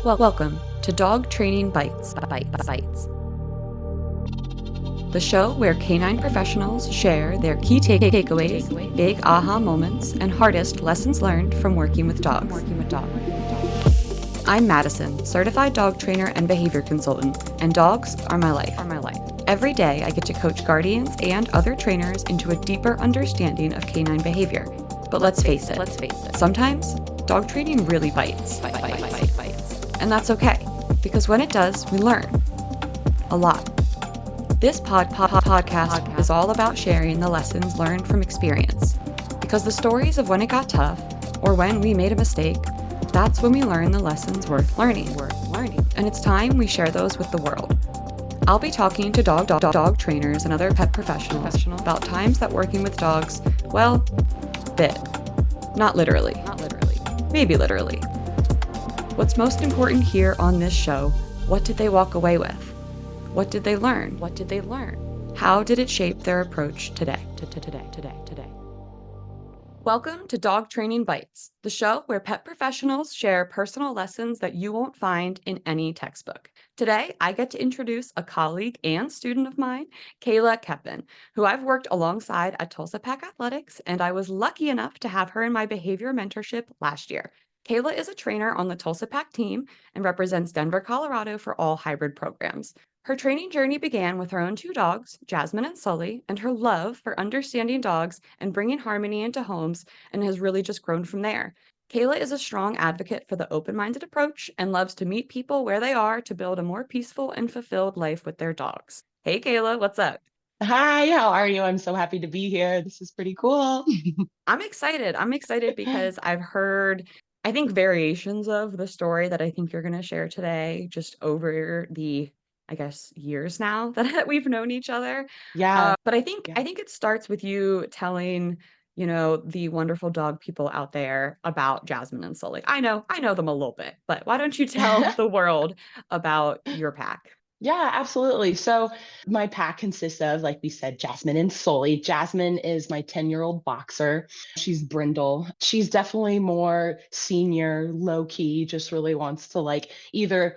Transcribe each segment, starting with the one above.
Welcome to Dog Training Bytes. The show where canine professionals share their key takeaways, big aha moments, and hardest lessons learned from working with dogs. I'm Mattison, certified dog trainer and behavior consultant, and dogs are my life. Every day I get to coach guardians and other trainers into a deeper understanding of canine behavior. But let's face it, sometimes dog training really bites. And that's okay, because when it does, we learn a lot. This podcast is all about sharing the lessons learned from experience, because the stories of when it got tough or when we made a mistake, that's when we learn the lessons worth learning. And it's time we share those with the world. I'll be talking to dog trainers and other pet professionals about times that working with dogs, well, bit. Not literally. Maybe literally. What's most important here on this show, what did they walk away with? What did they learn? How did it shape their approach today? Welcome to Dog Training Bytes, the show where pet professionals share personal lessons that you won't find in any textbook. Today, I get to introduce a colleague and student of mine, Kayla Koeppen, who I've worked alongside at Tulsa Pack Athletics, and I was lucky enough to have her in my behavior mentorship last year. Kayla is a trainer on the Tulsa Pack team and represents Denver, Colorado for all hybrid programs. Her training journey began with her own two dogs, Jasmine and Sully, and her love for understanding dogs and bringing harmony into homes, and has really just grown from there. Kayla is a strong advocate for the open-minded approach and loves to meet people where they are to build a more peaceful and fulfilled life with their dogs. Hey, Kayla, what's up? Hi, how are you? I'm so happy to be here. This is pretty cool. I'm excited because I've heard, I think, variations of the story that I think you're going to share today, just over the, I guess, years now that we've known each other. Yeah, But I think yeah. I think it starts with you telling, the wonderful dog people out there about Jasmine and Sully. I know them a little bit, but why don't you tell the world about your pack? Yeah, absolutely. So my pack consists of, like we said, Jasmine and Sully. Jasmine is my 10-year-old boxer. She's brindle. She's definitely more senior, low key, just really wants to either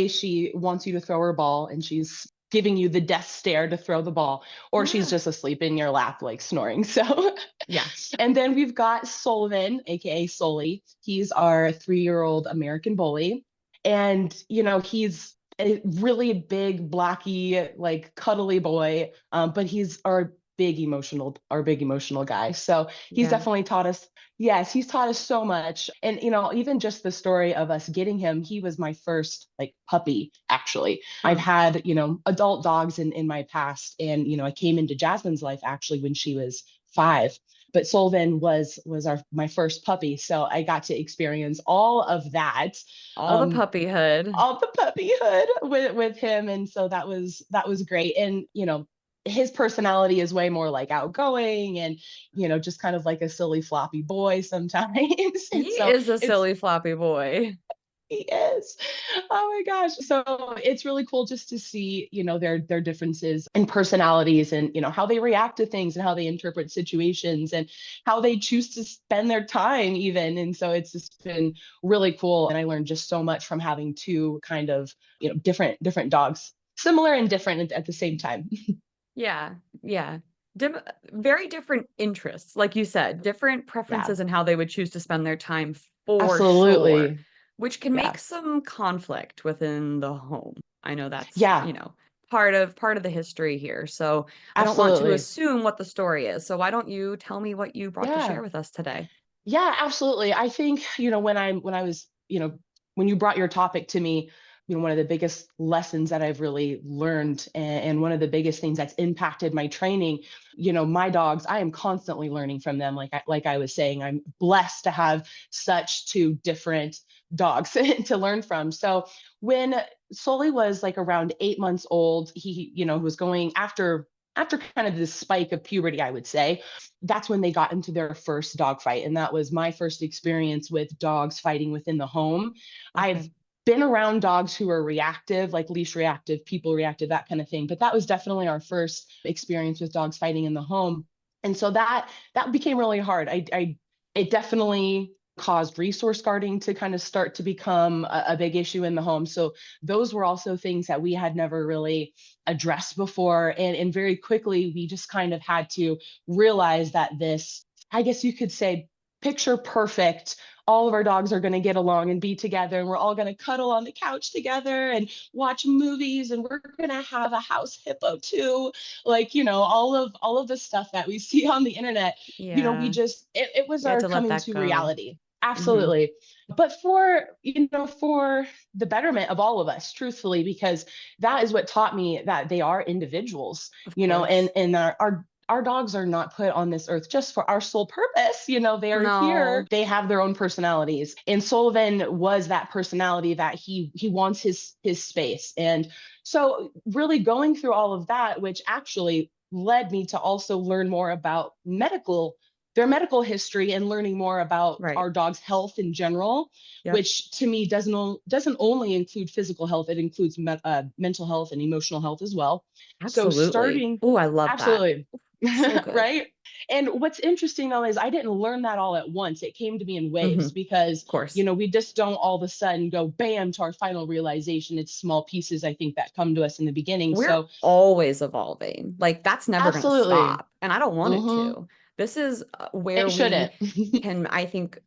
she wants you to throw her ball and she's giving you the death stare to throw the ball, or she's just asleep in your lap, like snoring. So Yeah. and then we've got Sullivan, aka Sully. He's our 3-year-old American bully. And, he's a really big, blocky, like cuddly boy. But he's our big emotional guy. So he's Yeah. definitely taught us, yes, he's taught us so much. And, even just the story of us getting him, he was my first like puppy, actually. I've Huh. had, adult dogs in my past. And, I came into Jasmine's life actually when she was 5, but Solvin was my first puppy, so I got to experience all of that, All the um, puppyhood. all the puppyhood with him, and so that was great. And his personality is way more like outgoing and just kind of like a silly floppy boy sometimes, He and so is a it's silly floppy boy. he is. Oh my gosh. So it's really cool just to see, their differences in personalities and, how they react to things and how they interpret situations and how they choose to spend their time even. And so it's just been really cool. And I learned just so much from having two kind of, different dogs, similar and different at the same time. Yeah, yeah. Dim Very different interests, like you said, different Yeah, preferences in how they would choose to spend their time for sure, absolutely. which can Yeah. make some conflict within the home. I know that's, Yeah, part of the history here. So I don't want to absolutely. assume what the story is. So why don't you tell me what you brought to Yeah. share with us today? Yeah, absolutely. I think, when you brought your topic to me, one of the biggest lessons that I've really learned and one of the biggest things that's impacted my training, my dogs, I am constantly learning from them. Like I was saying, I'm blessed to have such two different dogs to learn from. So when Sully was like around 8 months old, he, was going after kind of this spike of puberty, I would say, that's when they got into their first dog fight. And that was my first experience with dogs fighting within the home. I've Okay. been around dogs who are reactive, like leash reactive, people reactive, that kind of thing. But that was definitely our first experience with dogs fighting in the home. And so that became really hard. It definitely caused resource guarding to kind of start to become a big issue in the home. So those were also things that we had never really addressed before. And very quickly, we just kind of had to realize that this, I guess you could say, picture perfect. All of our dogs are going to get along and be together, and we're all going to cuddle on the couch together and watch movies, and we're going to have a house hippo too. Like, all of the stuff that we see on the internet, we Yeah. just, it was You had our to let coming that to go. reality. Hmm. Absolutely. But for the betterment of all of us, truthfully, because that is what taught me that they are individuals, Of and course. our dogs are not put on this earth just for our sole purpose. They are here. No. They have their own personalities. And Sullivan was that personality that he wants his space. And so really going through all of that, which actually led me to also learn more about their medical history and learning more about Right. our dog's health in general, Yep. which to me doesn't only include physical health, it includes mental health and emotional health as well. So Absolutely. starting, Oh, I love that. absolutely. So good. Right. And what's interesting though is I didn't learn that all at once. It came to me in Hmm. waves because, Of course. we just don't all of a sudden go bam to our final realization. It's small pieces, I think, that come to us in the beginning. We're So always evolving. Like that's never going to absolutely. stop. And I don't want it Hmm. to. This is where It shouldn't. we can, I think,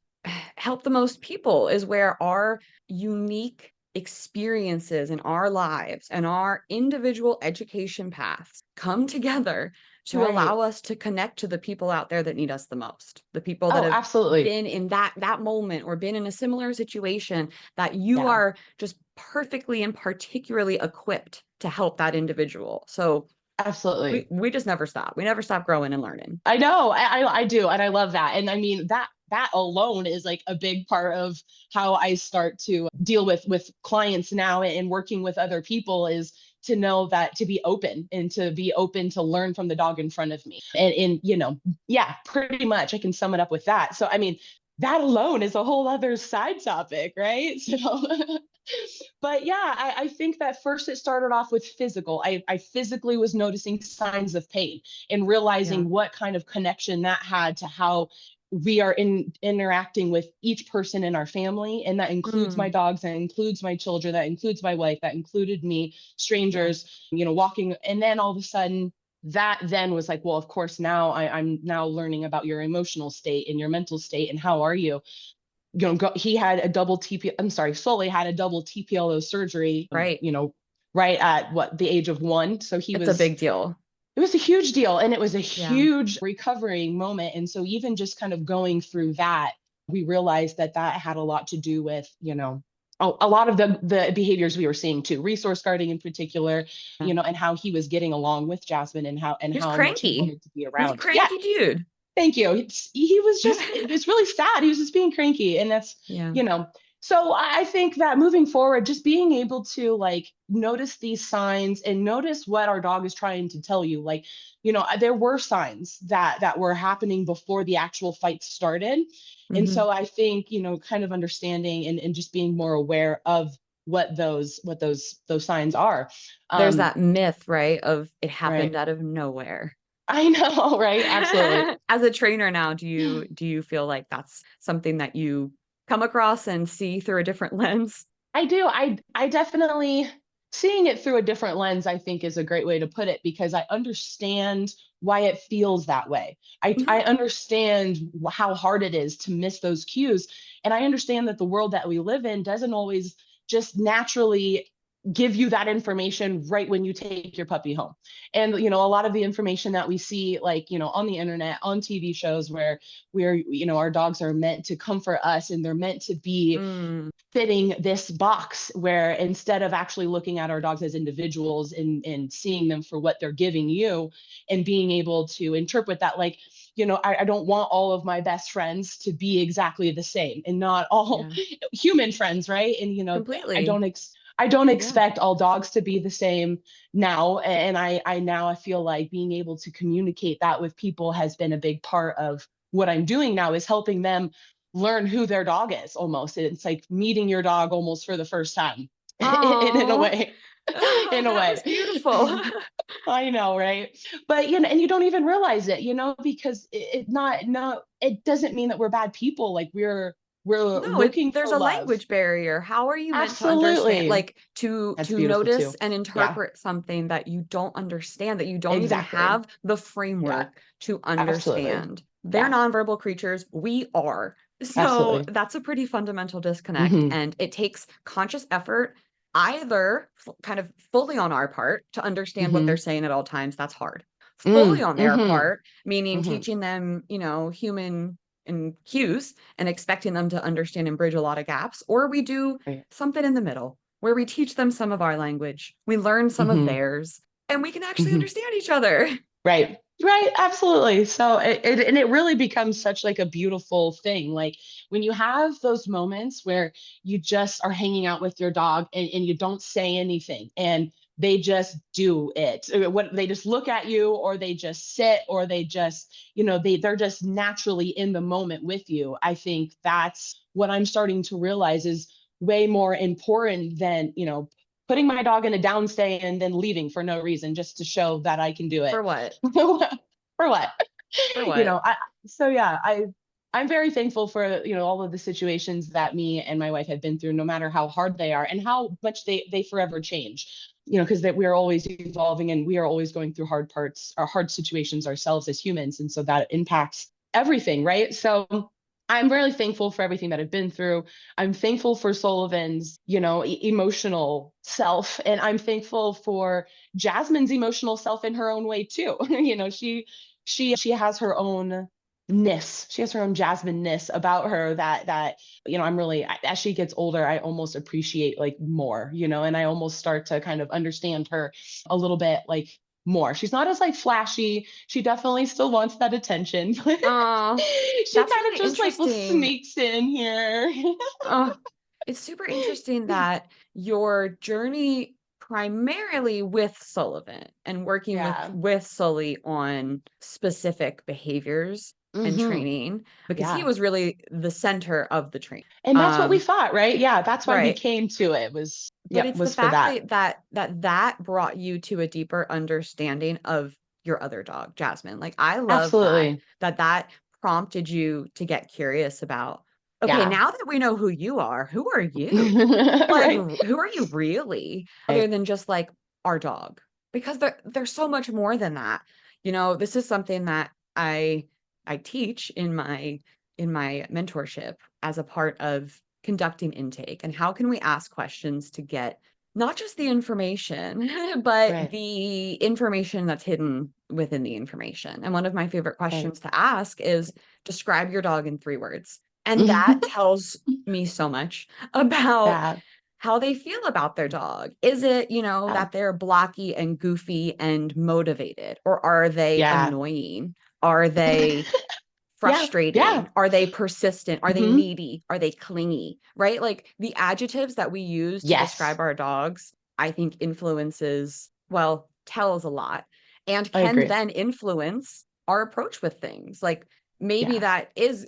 help the most people is where our unique experiences in our lives and our individual education paths come together to Right. allow us to connect to the people out there that need us the most, the people that Oh, have absolutely. been in that moment or been in a similar situation that you Yeah. are just perfectly and particularly equipped to help that individual. So we Absolutely. we just never stop. We never stop growing and learning. I know. I do, and I love that. And I mean that alone is like a big part of how I start to deal with clients now and working with other people is to know that to be open and to be open to learn from the dog in front of me. And yeah, pretty much I can sum it up with that. So I mean, that alone is a whole other side topic, right? So but yeah, I think that first it started off with physical. I physically was noticing signs of pain and Yeah. realizing what kind of connection that had to how we are interacting with each person in our family. And that includes my Mm, dogs, that includes my children, that includes my wife, that included me, yeah. strangers, walking. And then all of a sudden, that then was like, well, of course, now I'm now learning about your emotional state and your mental state and how are you? He had a double TP. I'm sorry, Sully had a double TPLO surgery. Right. Right at what the age of 1. So It's a big deal. it was a huge deal, and it was a Yeah. huge recovering moment. And so even just kind of going through that, we realized that that had a lot to do with a lot of the behaviors we were seeing too, resource guarding in particular, Yeah. and how he was getting along with Jasmine and He was how much he cranky. wanted to be He was a around. Yeah, cranky dude. thank you. He was just, it's really sad. He was just being cranky. And that's, Yeah. you know, so I think that moving forward, just being able to like notice these signs and notice what our dog is trying to tell you. Like, there were signs that were happening before the actual fight started. And Hmm. so I think, kind of understanding and just being more aware of what those signs are. There's Um, that myth, right, of it happened right. out of nowhere. I know, right? Absolutely. As a trainer now, do you feel like that's something that you come across and see through a different lens? I do. I definitely seeing it through a different lens, I think is a great way to put it because I understand why it feels that way. I Mhm. understand how hard it is to miss those cues. And I understand that the world that we live in doesn't always just naturally give you that information right when you take your puppy home. And a lot of the information that we see like, on the internet, on TV shows where our dogs are meant to comfort us and they're meant to be Mm, fitting this box where instead of actually looking at our dogs as individuals and seeing them for what they're giving you and being able to interpret that like I don't want all of my best friends to be exactly the same and not all yeah, human friends, right? And i completely. don't ex- I don't Yeah. expect all dogs to be the same now. And I feel like being able to communicate that with people has been a big part of what I'm doing now is helping them learn who their dog is almost. It's like meeting your dog almost for the first time in a Oh, way. oh, In a that was way. beautiful. I know, right? But and you don't even realize it, because it not no, it doesn't mean that we're bad people. Like we're No, looking there's for a love. language barrier. How are you meant to understand, Absolutely. like to That's beautiful notice too. and Yeah, interpret something that you don't understand, that you don't even exactly. have the Yeah, framework to absolutely. understand? They're Yeah, nonverbal creatures. We are. So absolutely. that's a pretty fundamental disconnect. Hmm. And it takes conscious effort, either kind of fully on our part to understand what they're Hmm. saying at all times. That's hard. Fully Mm, on their hmm. part, meaning Hmm. teaching them, human and cues and expecting them to understand and bridge a lot of gaps, or we do Right. something in the middle where we teach them some of our language, we learn some of Hmm. theirs, and we can actually Hmm. understand each other. Right. Right. Absolutely. So and it really becomes such like a beautiful thing. Like when you have those moments where you just are hanging out with your dog and you don't say anything and they just do it. What they just look at you or they just sit or they just, they're just naturally in the moment with you. I think that's what I'm starting to realize is way more important than, putting my dog in a downstay and then leaving for no reason just to show that I can do it. For what? For what? For you what? know i so yeah, I'm very thankful for all of the situations that me and my wife have been through, no matter how hard they are and how much they forever change, because that we are always evolving and we are always going through hard parts or hard situations ourselves as humans, and so that impacts everything, right? So I'm really thankful for everything that I've been through. I'm thankful for Sullivan's, emotional self, and I'm thankful for Jasmine's emotional self in her own way too. She has her own ness. She has her own Jasmine ness about her that I'm really, as she gets older, I almost appreciate like more, and I almost start to kind of understand her a little bit like more. She's not as like flashy. She definitely still wants that attention. But Oh, she that's kind of really just like interesting. sneaks in here. Oh, it's super interesting that your journey primarily with Sullivan and working with Yeah. with Sully on specific behaviors and Hmm. training, because he Yeah. was really the center of the training. And that's what we Um, thought, right? Yeah, that's why we right. came to it. Was But Yep, it's the was for fact that. that brought you to a deeper understanding of your other dog, Jasmine. Like, I love that Absolutely. that prompted you to get curious about, okay, Yeah. now that we know who you are, who are you? Like, Right. who are you really? Other Right. than just like our dog. Because there's so much more than that. This is something that I teach in my mentorship as a part of conducting intake. And how can we ask questions to get not just the information, but Right. the information that's hidden within the information. And one of my favorite Right. questions to ask is, describe your dog in 3 words. And that Mhm. tells me so much about Yeah. how they feel about their dog. Is it, Yeah. that they're blocky and goofy and motivated, or are they Yeah. annoying? Are they Yeah. Yeah. frustrating? Are they persistent? Are they Hmm. needy? Are they clingy? Right? Like, the adjectives that we use to Yes. describe our dogs, I think influences, well, tells a lot, and I can agree. then influence our approach with things. Like, maybe Yeah. that is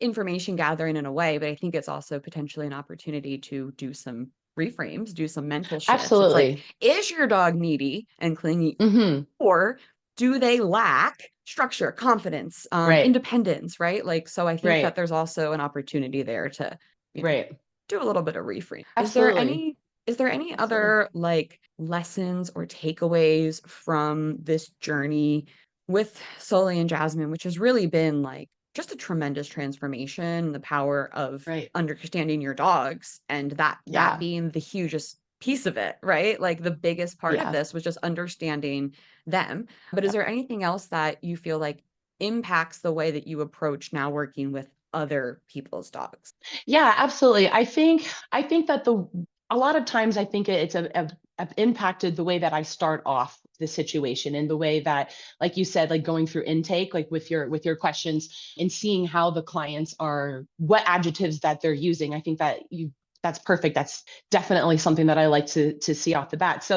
information gathering in a way, but I think it's also potentially an opportunity to do some reframes, do some mental shifts. It's like, Absolutely. is your dog needy and clingy, Hmm. or do they lack structure, confidence, Right. independence, right? Like, so I think that Right. there's also an opportunity there to, you know, Right. do a little bit of reframe. Absolutely. Is there any Absolutely. other like lessons or takeaways from this journey with Sully and Jasmine, which has really been like just a tremendous transformation, the power of Right. understanding your dogs, and that Yeah. being the hugest piece of it, right? Like, the biggest part of Yeah. this was just understanding them. But is Yeah. there anything else that you feel like impacts the way that you approach now working with other people's dogs? Yeah, absolutely. I think that a lot of times I think it's impacted the way that I start off the situation and the way that, like you said, like going through intake, like with your questions and seeing how the clients are, what adjectives that they're using. I think that's perfect. That's definitely something that I like to see off the bat.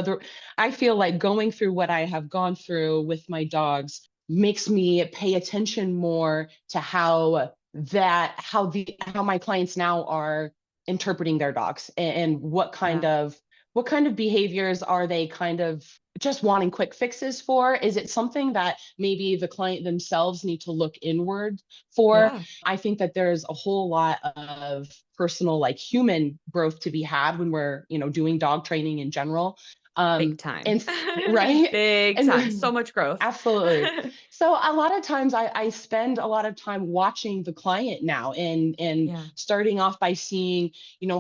I feel like going through what I have gone through with my dogs makes me pay attention more to how my clients now are interpreting their dogs, and what kind Yeah. of behaviors are they kind of just wanting quick fixes for? Is it something that maybe the client themselves need to look inward for? Yeah, I think that there's a whole lot of personal, like human growth to be had when we're, doing dog training in general. big time. And right. Big time. So And much growth. absolutely. So a lot of times I spend a lot of time watching the client now and Yeah. starting off by seeing,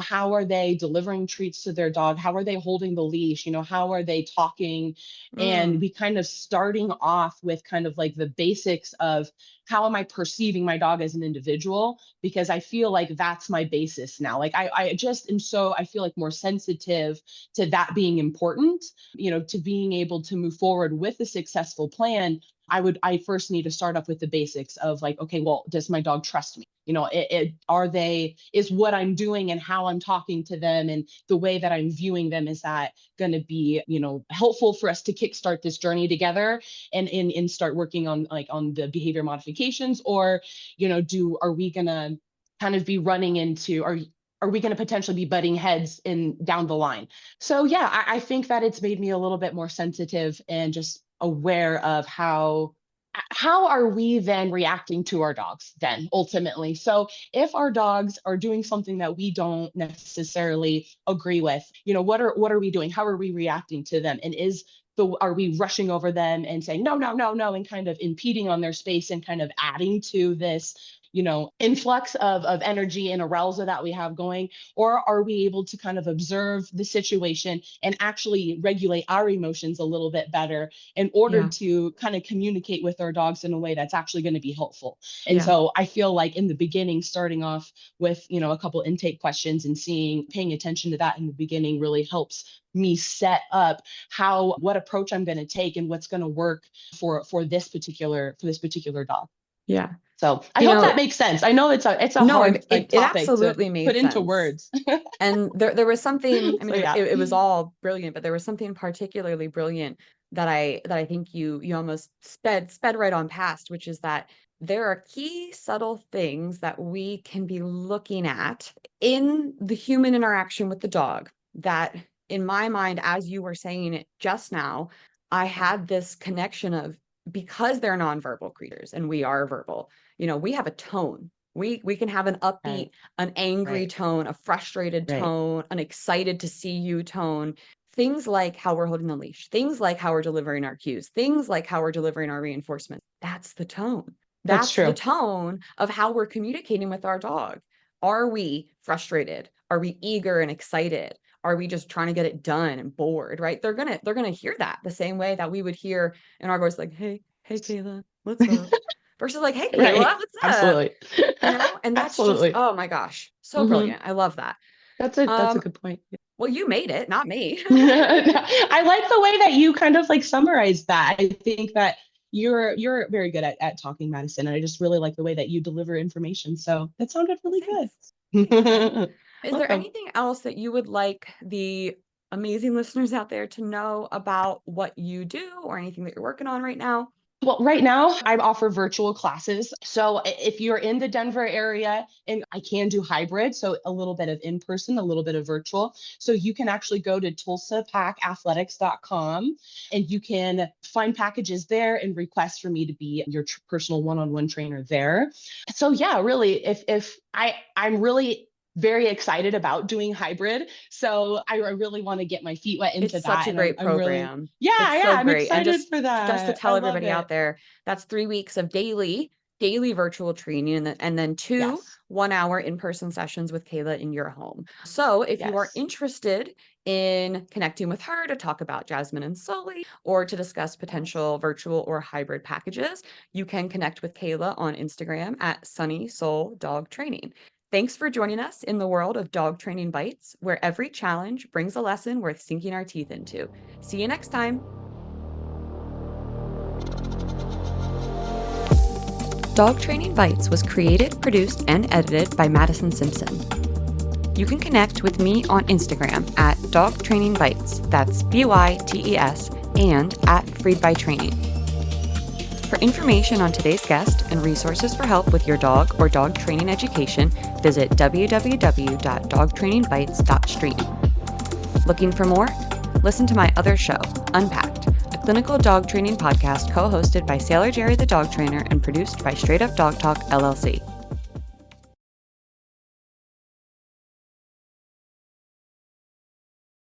how are they delivering treats to their dog? How are they holding the leash? How are they talking? And Mm, we kind of starting off with kind of like the basics of how am I perceiving my dog as an individual? Because I feel like that's my basis now. Like I just am so I feel like more sensitive to that being important, to being able to move forward with a successful plan. I first need to start up with the basics of like, okay, well, does my dog trust me? Is what I'm doing and how I'm talking to them and the way that I'm viewing them, is that going to be, helpful for us to kickstart this journey together and start working on like on the behavior modifications? Or, are we going to kind of be running into, are we going to potentially be butting heads in down the line? So yeah, I think that it's made me a little bit more sensitive and just aware of how are we then reacting to our dogs then ultimately. So if our dogs are doing something that we don't necessarily agree with, what are we doing? How are we reacting to them? And are we rushing over them and saying no, no, no, no, and kind of impeding on their space and kind of adding to this, influx of energy and arousal that we have going? Or are we able to kind of observe the situation and actually regulate our emotions a little bit better in order yeah. to kind of communicate with our dogs in a way that's actually going to be helpful? And Yeah. so I feel like in the beginning, starting off with, a couple intake questions and paying attention to that in the beginning really helps me set up what approach I'm going to take and what's going to work for this particular dog. Yeah. So I You hope know, that makes sense. I know it's a no, hard it like it topic to absolutely put made into sense. words. And there was something, I So mean, yeah. it was all brilliant, but there was something particularly brilliant that I think you almost sped right on past, which is that there are key subtle things that we can be looking at in the human interaction with the dog that, in my mind, as you were saying it just now, I had this connection of, because they're nonverbal creatures and we are verbal, we have a tone. We can have an Right, upbeat, an angry right, tone, a frustrated right. tone, an excited to see you tone. Things like how we're holding the leash, things like how we're delivering our cues, things like how we're delivering our reinforcement. That's the tone. That's That's the true. tone of how we're communicating with our dog. Are we frustrated? Are we eager and excited? Are we just trying to get it done and bored, right? They're gonna hear that the same way that we would hear in our voice, like, hey Kayla, what's up? Versus like, hey Kayla, Right. what's up? Absolutely. And that's just, Absolutely. oh my gosh, so Hmm. brilliant. I love that. That's a Um, good point. well, you made it, not me. I like the way that you kind of like summarized that. I think that you're very good at talking, Madison, and I just really like the way that you deliver information. So that sounded really Thanks. Thanks, friend. good. Is there Welcome. anything else that you would like the amazing listeners out there to know about what you do or anything that you're working on right now? Well, right now I offer virtual classes. So if you're in the Denver area, and I can do hybrid, so a little bit of in person, a little bit of virtual. So you can actually go to tulsapacathletics.com and you can find packages there and request for me to be your personal one-on-one trainer there. So yeah, really, if I'm really very excited about doing hybrid. So I really want to get my feet wet into It's such that. a And I'm great I'm really, program. It's yeah, so I'm great. And excited just for just to that. I tell love everybody out it. there, that's 3 weeks of daily virtual training, and then two Yes. 1-hour in-person sessions with Kayla in your home. So if you are Yes. interested in connecting with her to talk about Jasmine and Sully or to discuss Yes. potential virtual or hybrid packages, you can connect with Kayla on Instagram at Sunny Soul Dog Training. Thanks for joining us in the world of Dog Training Bites, where every challenge brings a lesson worth sinking our teeth into. See you next time. Dog Training Bites was created, produced, and edited by Mattison Simpson. You can connect with me on Instagram at Dog Training Bytes, that's BYTES, and at Freed by Training. For information on today's guest and resources for help with your dog or dog training education, visit www.dogtrainingbytes.stream. Looking for more? Listen to my other show, Unpacked. clinical dog training podcast co-hosted by Sailor Jerry the Dog Trainer and produced by Straight Up Dog Talk, LLC.